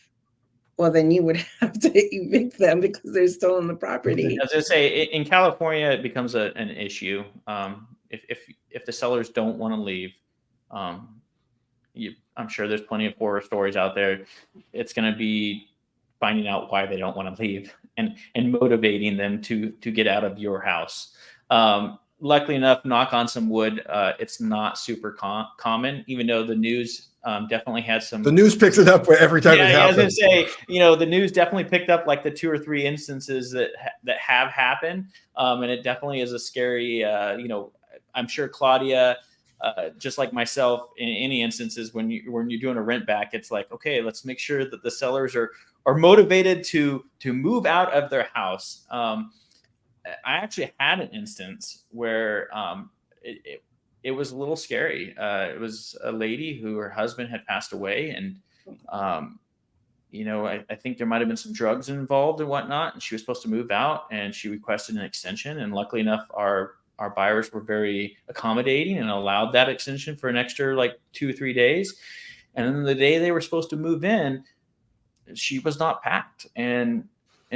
[SPEAKER 2] well, then you would have to evict them because they're still in the property.
[SPEAKER 3] As I say, in California, it becomes an issue. If the sellers don't want to leave, I'm sure there's plenty of horror stories out there. It's going to be finding out why they don't want to leave and motivating them to get out of your house. Luckily enough, knock on some wood, it's not super common, even though the news definitely had some.
[SPEAKER 1] The news picks it up every time it happens.
[SPEAKER 3] I was going to say, the news definitely picked up like the 2 or 3 instances that have happened, and it definitely is a scary. I'm sure Claudia, just like myself, in any instances when you're doing a rent back, it's like, okay, let's make sure that the sellers are motivated to move out of their house. I actually had an instance where it was a little scary. It was a lady who her husband had passed away, and I think there might have been some drugs involved and whatnot, and she was supposed to move out, and she requested an extension. And luckily enough, our buyers were very accommodating and allowed that extension for an extra like 2 or 3 days. And then the day they were supposed to move in, she was not packed. And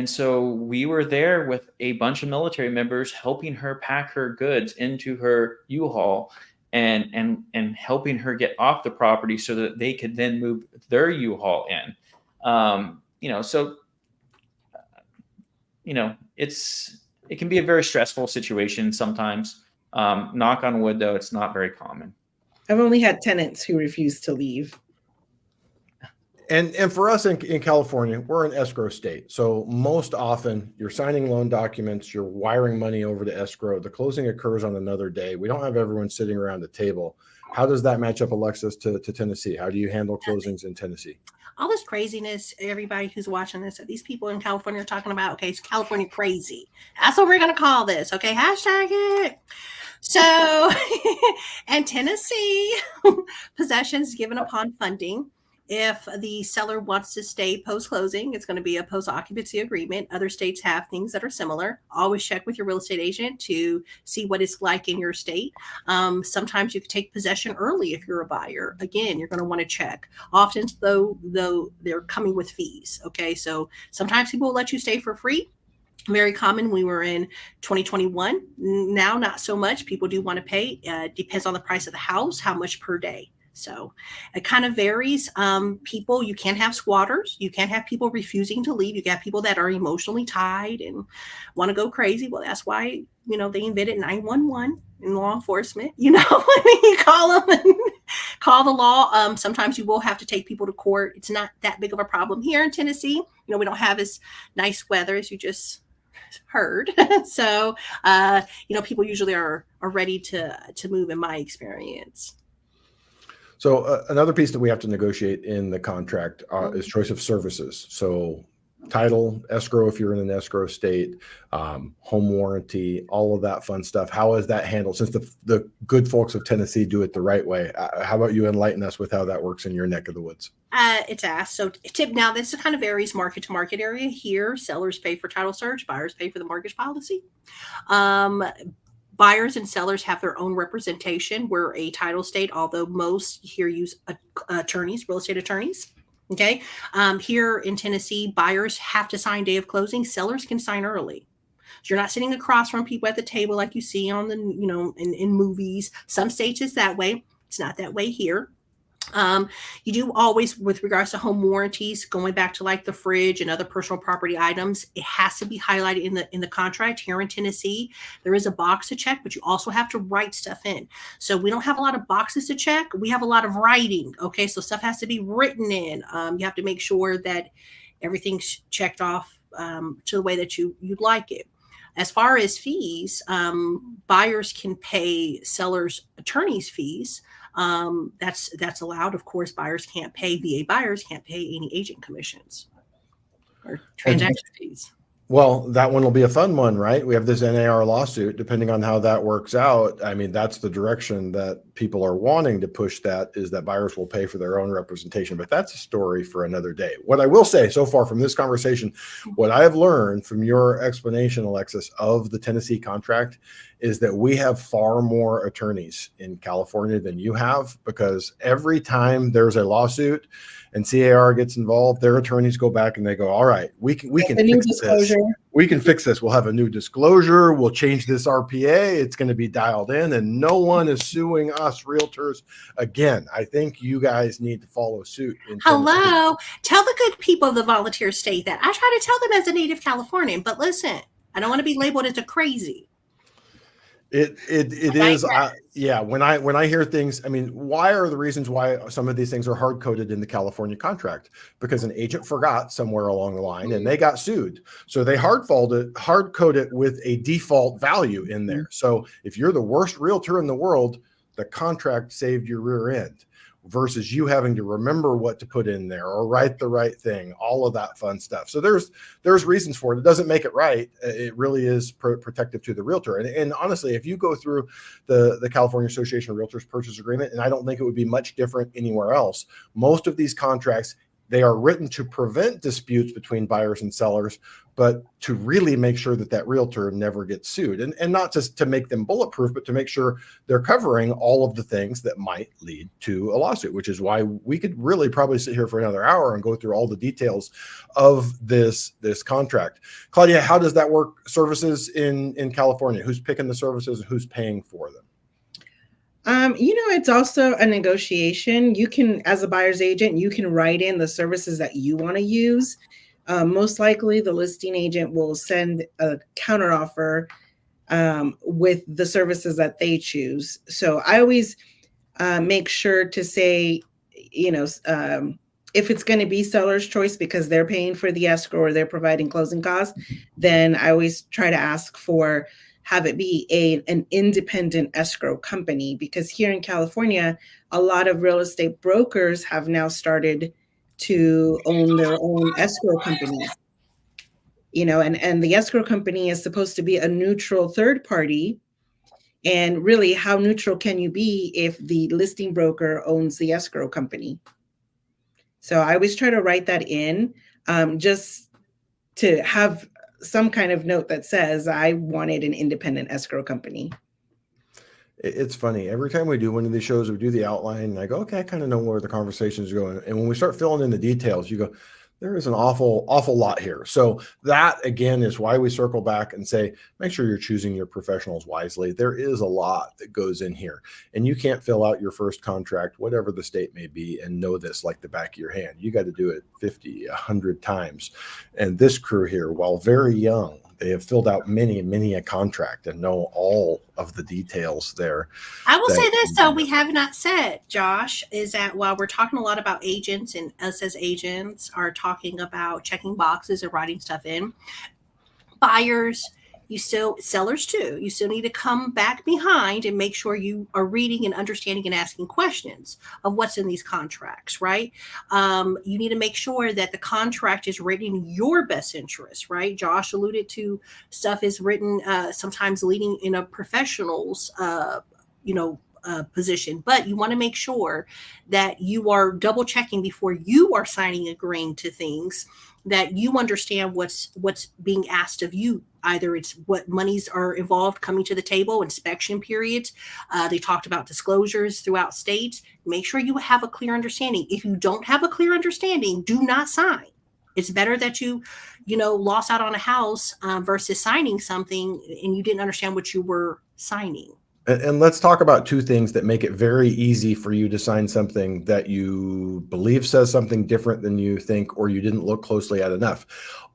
[SPEAKER 3] so we were there with a bunch of military members helping her pack her goods into her U-Haul and helping her get off the property so that they could then move their U-Haul in. It can be a very stressful situation sometimes. Knock on wood, though, it's not very common.
[SPEAKER 2] I've only had tenants who refuse to leave.
[SPEAKER 1] And for us in California, we're an escrow state. So most often you're signing loan documents, you're wiring money over to escrow. The closing occurs on another day. We don't have everyone sitting around the table. How does that match up, Alexis, to Tennessee? How do you handle closings in Tennessee?
[SPEAKER 4] All this craziness, everybody who's watching this, these people in California are talking about, okay, it's California crazy. That's what we're going to call this. Okay, hashtag it. So, and Tennessee, possessions given upon funding. If the seller wants to stay post-closing, it's going to be a post-occupancy agreement. Other states have things that are similar. Always check with your real estate agent to see what it's like in your state. Sometimes you can take possession early if you're a buyer. Again, you're going to want to check. Often, though they're coming with fees. Okay, so sometimes people will let you stay for free. Very common. We were in 2021. Now, not so much. People do want to pay. Depends on the price of the house, how much per day. So it kind of varies. People, you can't have squatters. You can't have people refusing to leave. You got people that are emotionally tied and want to go crazy. Well, that's why, they invented 911 in law enforcement. You call them and call the law. Sometimes you will have to take people to court. It's not that big of a problem here in Tennessee. We don't have as nice weather as you just heard. So, people usually are ready to move in my experience.
[SPEAKER 1] So another piece that we have to negotiate in the contract is choice of services. So title, escrow, if you're in an escrow state, home warranty, all of that fun stuff. How is that handled? Since the good folks of Tennessee do it the right way, how about you enlighten us with how that works in your neck of the woods?
[SPEAKER 4] It's asked. So tip, now this kind of varies market to market area. Here, sellers pay for title search, buyers pay for the mortgage policy. Buyers and sellers have their own representation. We're a title state, although most here use attorneys, real estate attorneys. Okay. Here in Tennessee, buyers have to sign day of closing. Sellers can sign early. So you're not sitting across from people at the table like you see on the, in movies. Some states it's that way. It's not that way here. You do always, with regards to home warranties, going back to like the fridge and other personal property items, it has to be highlighted in the contract. Here in Tennessee, there is a box to check, but you also have to write stuff in. So we don't have a lot of boxes to check. We have a lot of writing. Okay, so stuff has to be written in. You have to make sure that everything's checked off to the way that you'd like it. As far as fees, buyers can pay sellers' attorneys' fees. That's allowed. Of course, buyers can't pay, VA buyers can't pay any agent commissions or transaction fees.
[SPEAKER 1] Well, that one will be a fun one, right? We have this NAR lawsuit. Depending on how that works out, I mean, that's the direction that people are wanting to push, that is that buyers will pay for their own representation. But that's a story for another day. What I will say so far from this conversation, what I have learned from your explanation, Alexis, of the Tennessee contract is that we have far more attorneys in California than you have, because every time there's a lawsuit and CAR gets involved, their attorneys go back and they go, all right, we can fix this. We can fix this. We'll have a new disclosure. We'll change this RPA. It's going to be dialed in, and no one is suing us realtors again. I think you guys need to follow suit.
[SPEAKER 4] Hello. Tell the good people of the volunteer state that. I try to tell them as a native Californian, but listen, I don't want to be labeled as a crazy.
[SPEAKER 1] It is. Yeah. When I hear things, I mean, why are the reasons why some of these things are hard coded in the California contract? Because an agent forgot somewhere along the line and they got sued. So they hard code it with a default value in there. So if you're the worst realtor in the world, the contract saved your rear end. versus you having to remember what to put in there or write the right thing, all of that fun stuff. So there's reasons for it. It doesn't make it right. It really is protective to the realtor. And honestly, if you go through the California Association of Realtors purchase agreement, and I don't think it would be much different anywhere else, most of these contracts, they are written to prevent disputes between buyers and sellers, but to really make sure that that realtor never gets sued. And not just to make them bulletproof, but to make sure they're covering all of the things that might lead to a lawsuit, which is why we could really probably sit here for another hour and go through all the details of this contract. Claudia, how does that work? Services in California, who's picking the services and who's paying for them?
[SPEAKER 2] It's also a negotiation. You can, as a buyer's agent, you can write in the services that you want to use. Most likely the listing agent will send a counteroffer with the services that they choose. So I always make sure to say, if it's going to be seller's choice because they're paying for the escrow or they're providing closing costs, then I always try to ask for have it be an independent escrow company, because here in California, a lot of real estate brokers have now started to own their own escrow companies. And the escrow company is supposed to be a neutral third party. And really, how neutral can you be if the listing broker owns the escrow company? So I always try to write that in, just to have some kind of note that says I wanted an independent escrow company.
[SPEAKER 1] It's funny. Every time we do one of these shows, we do the outline and I go, okay, I kind of know where the conversation's going. And when we start filling in the details, you go, there is an awful lot here. So that, again, is why we circle back and say, make sure you're choosing your professionals wisely. There is a lot that goes in here, and you can't fill out your first contract, whatever the state may be, and know this like the back of your hand. You got to do it 50, 100 times. And this crew here, while very young, they have filled out many a contract and know all of the details there.
[SPEAKER 4] I will say this, though, we have not said, Josh, is that while we're talking a lot about agents and us as agents are talking about checking boxes and writing stuff in, buyers, sellers too, you still need to come back behind and make sure you are reading and understanding and asking questions of what's in these contracts, right? You need to make sure that the contract is written in your best interest, right? Josh alluded to stuff is written sometimes leading in a professional's, position, but you want to make sure that you are double checking before you are signing, agreeing to things, that you understand what's being asked of you. Either it's what monies are involved coming to the table, inspection periods. They talked about disclosures throughout states. Make sure you have a clear understanding. If you don't have a clear understanding, do not sign. It's better that you lost out on a house versus signing something and you didn't understand what you were signing.
[SPEAKER 1] And let's talk about two things that make it very easy for you to sign something that you believe says something different than you think, or you didn't look closely at enough.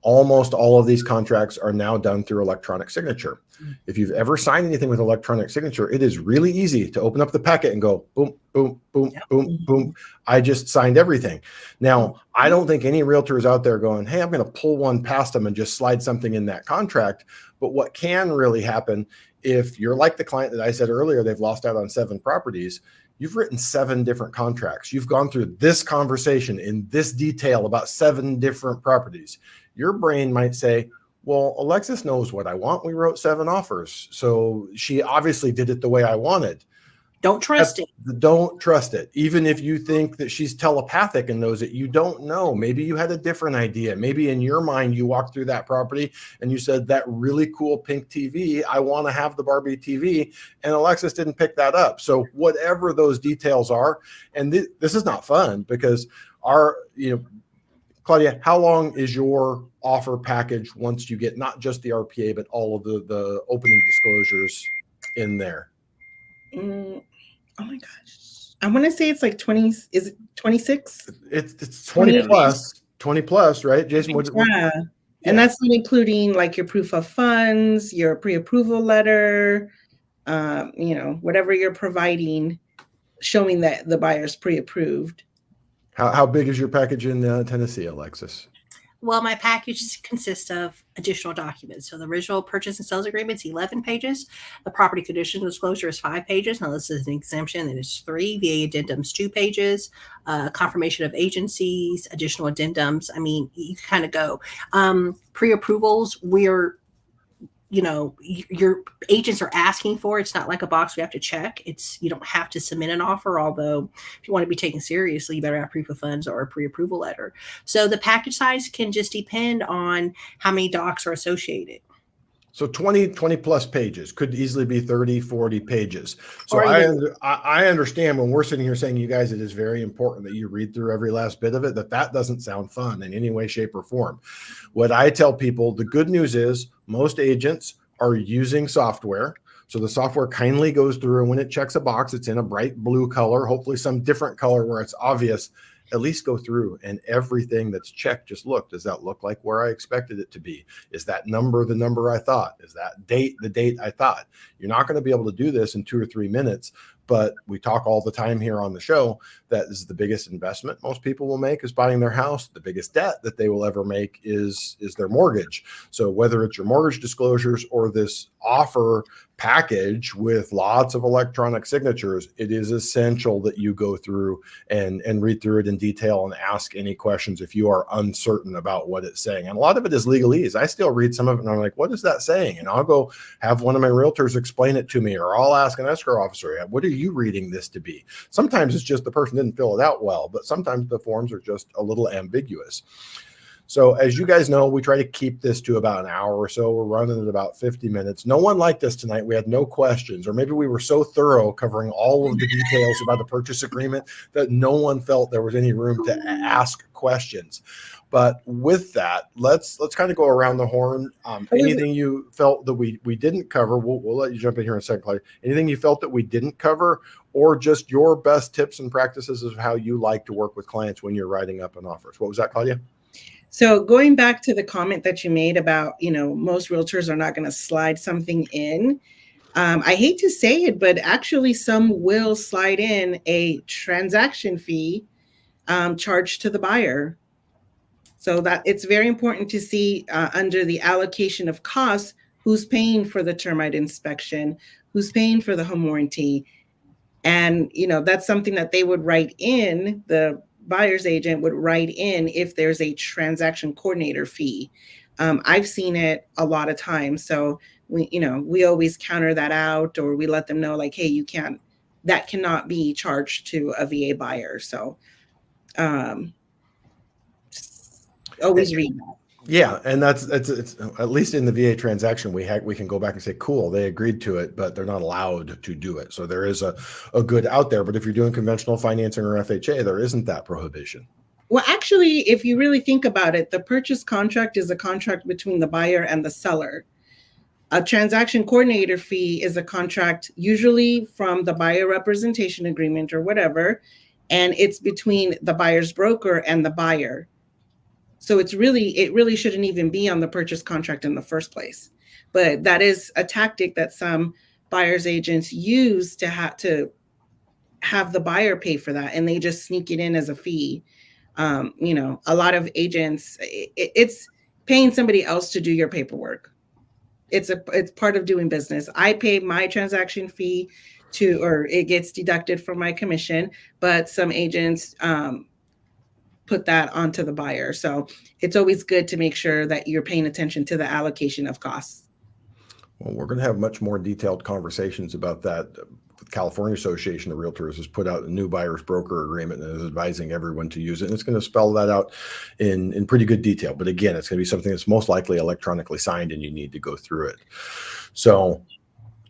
[SPEAKER 1] Almost all of these contracts are now done through electronic signature. If you've ever signed anything with electronic signature, it is really easy to open up the packet and go, boom, boom, boom, boom, boom. I just signed everything. Now, I don't think any realtor is out there going, hey, I'm going to pull one past them and just slide something in that contract. But what can really happen, if you're like the client that I said earlier, they've lost out on 7 properties, you've written 7 different contracts. You've gone through this conversation in this detail about 7 different properties. Your brain might say, well, Alexis knows what I want. We wrote 7 offers. So she obviously did it the way I wanted.
[SPEAKER 4] Don't trust it.
[SPEAKER 1] Don't trust it. Even if you think that she's telepathic and knows it, you don't know. Maybe you had a different idea. Maybe in your mind, you walked through that property and you said, that really cool pink TV, I want to have the Barbie TV. And Alexis didn't pick that up. So whatever those details are, and this is not fun because Claudia, how long is your offer package once you get not just the RPA, but all of the opening disclosures in there?
[SPEAKER 2] Oh my gosh. I want to say it's like 20. Is it 26?
[SPEAKER 1] It's 20 plus, right? Jason,
[SPEAKER 2] yeah. And that's not including like your proof of funds, your pre-approval letter, whatever you're providing, showing that the buyer's pre-approved.
[SPEAKER 1] How big is your package in Tennessee, Alexis?
[SPEAKER 4] Well, my package consists of additional documents. So the original purchase and sales agreement is 11 pages. The property condition disclosure is 5 pages. Now, this is an exemption, and it's 3. VA addendums, 2 pages. Confirmation of agencies, additional addendums. I mean, you kind of go. Pre-approvals, your agents are asking for. It's not like a box we have to check. You don't have to submit an offer, although if you want to be taken seriously, you better have proof of funds or a pre-approval letter. So the package size can just depend on how many docs are associated.
[SPEAKER 1] So 20 plus pages could easily be 30, 40 pages. So I understand when we're sitting here saying, you guys, it is very important that you read through every last bit of it, that doesn't sound fun in any way, shape, or form. What I tell people, the good news is most agents are using software. So the software kindly goes through, and when it checks a box, it's in a bright blue color, hopefully some different color where it's obvious. At least go through, and everything that's checked, just look. Does that look like where I expected it to be? Is that number the number I thought? Is that date the date I thought? You're not going to be able to do this in 2 or 3 minutes, but we talk all the time here on the show that is the biggest investment most people will make is buying their house. The biggest debt that they will ever make is their mortgage. So whether it's your mortgage disclosures or this offer package with lots of electronic signatures, it is essential that you go through and read through it in detail and ask any questions if you are uncertain about what it's saying. And a lot of it is legalese. I still read some of it and I'm like, what is that saying? And I'll go have one of my realtors explain it to me, or I'll ask an escrow officer, what are you reading this to be? Sometimes it's just the person didn't fill it out well, but sometimes the forms are just a little ambiguous. So as you guys know, we try to keep this to about an hour or so. We're running at about 50 minutes. No one liked us tonight. We had no questions, or maybe we were so thorough covering all of the details about the purchase agreement that no one felt there was any room to ask questions. But with that, let's kind of go around the horn. Anything you felt that we didn't cover, we'll let you jump in here in a second, Claudia. Anything you felt that we didn't cover, or just your best tips and practices of how you like to work with clients when you're writing up an offer? What was that, Claudia?
[SPEAKER 2] So going back to the comment that you made about, most realtors are not going to slide something in. I hate to say it, but actually some will slide in a transaction fee charged to the buyer. So that it's very important to see under the allocation of costs, who's paying for the termite inspection, who's paying for the home warranty. And, that's something that they would write in, the buyer's agent would write in if there's a transaction coordinator fee. I've seen it a lot of times. So we always counter that out, or we let them know like, hey, that cannot be charged to a VA buyer. So always read that.
[SPEAKER 1] Yeah, and it's at least in the VA transaction we can go back and say, cool, they agreed to it, but they're not allowed to do it. So there is a good out there. But if you're doing conventional financing or FHA, there isn't that prohibition.
[SPEAKER 2] Well, actually, if you really think about it, the purchase contract is a contract between the buyer and the seller. A transaction coordinator fee is a contract usually from the buyer representation agreement or whatever, and it's between the buyer's broker and the buyer. So it really shouldn't even be on the purchase contract in the first place. But that is a tactic that some buyer's agents use to have the buyer pay for that, and they just sneak it in as a fee. A lot of agents, it's paying somebody else to do your paperwork. It's part of doing business. I pay my transaction fee or it gets deducted from my commission, but some agents put that onto the buyer. So it's always good to make sure that you're paying attention to the allocation of costs.
[SPEAKER 1] Well, we're going to have much more detailed conversations about that. The California Association of Realtors has put out a new buyer's broker agreement and is advising everyone to use it. And it's going to spell that out in pretty good detail. But again, it's going to be something that's most likely electronically signed, and you need to go through it. So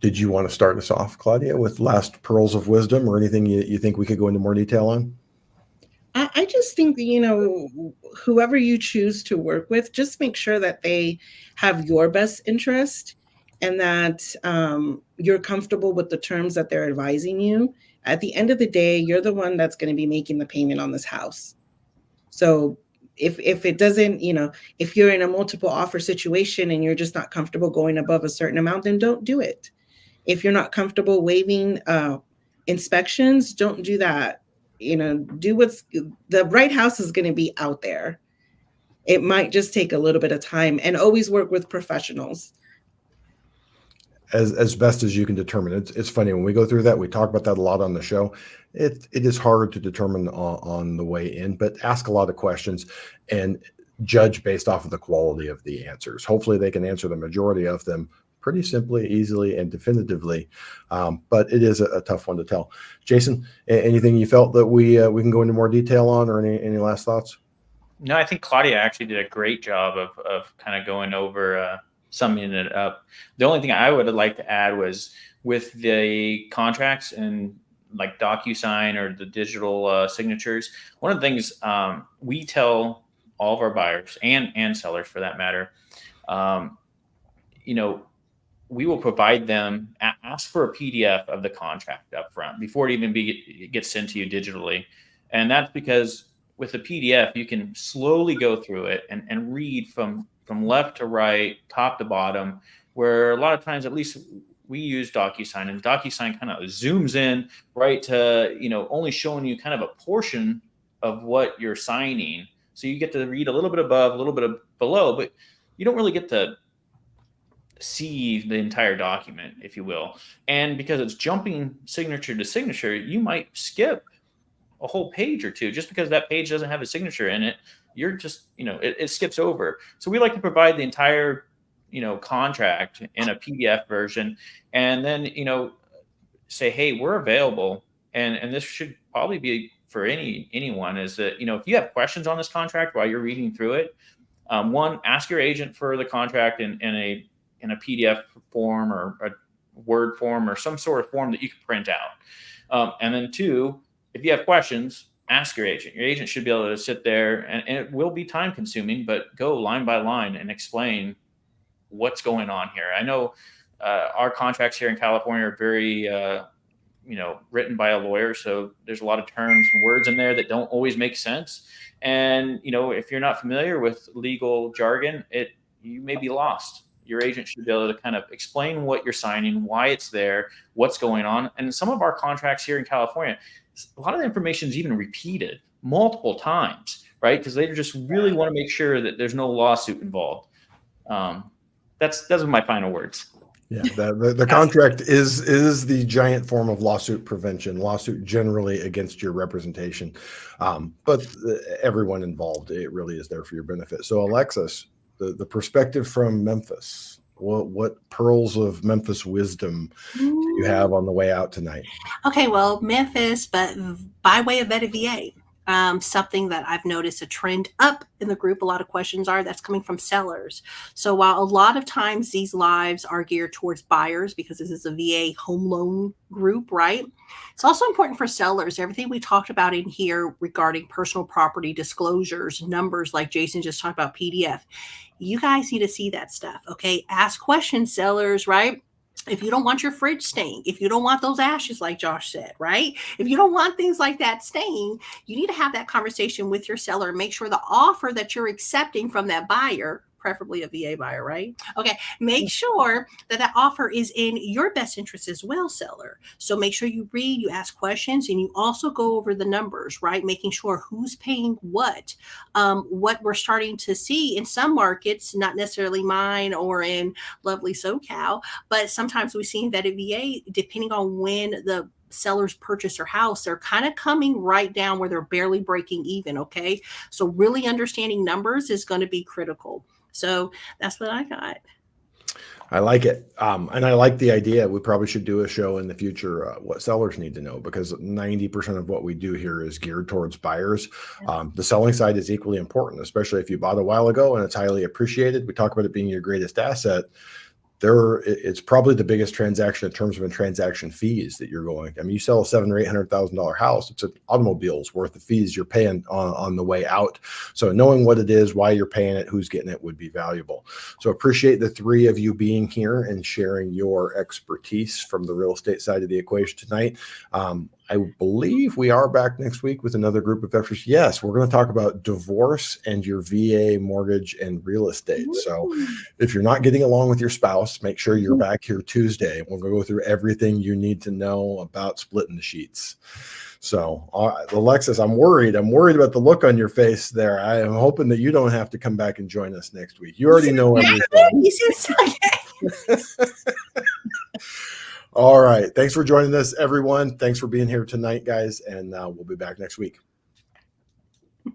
[SPEAKER 1] did you want to start us off, Claudia, with last pearls of wisdom, or anything you think we could go into more detail on?
[SPEAKER 2] I just think, whoever you choose to work with, just make sure that they have your best interest and that you're comfortable with the terms that they're advising you. At the end of the day, you're the one that's going to be making the payment on this house. So if it doesn't, if you're in a multiple offer situation and you're just not comfortable going above a certain amount, then don't do it. If you're not comfortable waiving inspections, don't do that. Do the right house is going to be out there. it might just take a little bit of time, and always work with professionals.
[SPEAKER 1] As best as you can determine. It's funny when we go through that, we talk about that a lot on the show. It is hard to determine on the way in, but ask a lot of questions and judge based off of the quality of the answers. Hopefully they can answer the majority of them pretty simply, easily, and definitively. But it is a tough one to tell. Jason, anything you felt that we can go into more detail on, or any last thoughts?
[SPEAKER 3] No, I think Claudia actually did a great job of kind of going over summing it up. The only thing I would like to add was with the contracts and like DocuSign or the digital signatures, one of the things we tell all of our buyers and sellers for that matter, we will provide them, ask for a PDF of the contract up front before it even gets sent to you digitally. And that's because with the PDF, you can slowly go through it and read from left to right, top to bottom, where a lot of times, at least we use DocuSign, and DocuSign kind of zooms in right to, only showing you kind of a portion of what you're signing. So you get to read a little bit above, a little bit below, but you don't really get to see the entire document, if you will. And because it's jumping signature to signature, you might skip a whole page or two just because that page doesn't have a signature in it. You're just, it skips over. So we like to provide the entire, contract in a PDF version, and then, say, hey, we're available. And this should probably be for anyone, is that, if you have questions on this contract while you're reading through it, one, ask your agent for the contract in a PDF form or a Word form or some sort of form that you can print out. And then two, if you have questions, ask your agent. Your agent should be able to sit there, and it will be time consuming, but go line by line and explain what's going on here. I know our contracts here in California are very, written by a lawyer. So there's a lot of terms and words in there that don't always make sense. And, if you're not familiar with legal jargon, you may be lost. Your agent should be able to kind of explain what you're signing, why it's there, what's going on. And some of our contracts here in California, a lot of the information is even repeated multiple times, right? Because they just really want to make sure that there's no lawsuit involved. Those are my final words.
[SPEAKER 1] Yeah, the contract is the giant form of lawsuit prevention, lawsuit generally against your representation. But everyone involved, it really is there for your benefit. So Alexis, the perspective from Memphis, what pearls of Memphis wisdom do you have on the way out tonight?
[SPEAKER 4] Okay, well, Memphis, but by way of Vetted VA. Something that I've noticed a trend up in the group, a lot of questions that's coming from sellers. So while a lot of times these lives are geared towards buyers because this is a VA home loan group, right? It's also important for sellers. Everything we talked about in here regarding personal property disclosures, numbers like Jason just talked about, PDF, you guys need to see that stuff, okay? Ask questions, sellers, right? If you don't want your fridge staying, if you don't want those ashes, like Josh said, right? If you don't want things like that staying, you need to have that conversation with your seller and make sure the offer that you're accepting from that buyer, preferably a VA buyer, right? Okay, make sure that offer is in your best interest as well, seller. So make sure you read, you ask questions, and you also go over the numbers, right? Making sure who's paying what. What we're starting to see in some markets, not necessarily mine or in lovely SoCal, but sometimes we see that at VA, depending on when the sellers purchase their house, they're kind of coming right down where they're barely breaking even, okay? So really understanding numbers is going to be critical. So that's what I got.
[SPEAKER 1] I like it. And I like the idea. We probably should do a show in the future, what sellers need to know, because 90% of what we do here is geared towards buyers. The selling side is equally important, especially if you bought a while ago and it's highly appreciated. We talk about it being your greatest asset. It's probably the biggest transaction in terms of transaction fees that you're going. I mean, you sell a $700,000 or $800,000 house, it's an automobile's worth of fees you're paying on the way out. So knowing what it is, why you're paying it, who's getting it would be valuable. So appreciate the three of you being here and sharing your expertise from the real estate side of the equation tonight. I believe we are back next week with another group of experts. Yes, we're going to talk about divorce and your VA mortgage and real estate. So if you're not getting along with your spouse, house, make sure you're back here Tuesday. We're going to go through everything you need to know about splitting the sheets. So, Alexis, I'm worried. I'm worried about the look on your face there. I am hoping that you don't have to come back and join us next week. You already know everything. All right. Thanks for joining us, everyone. Thanks for being here tonight, guys. And we'll be back next week.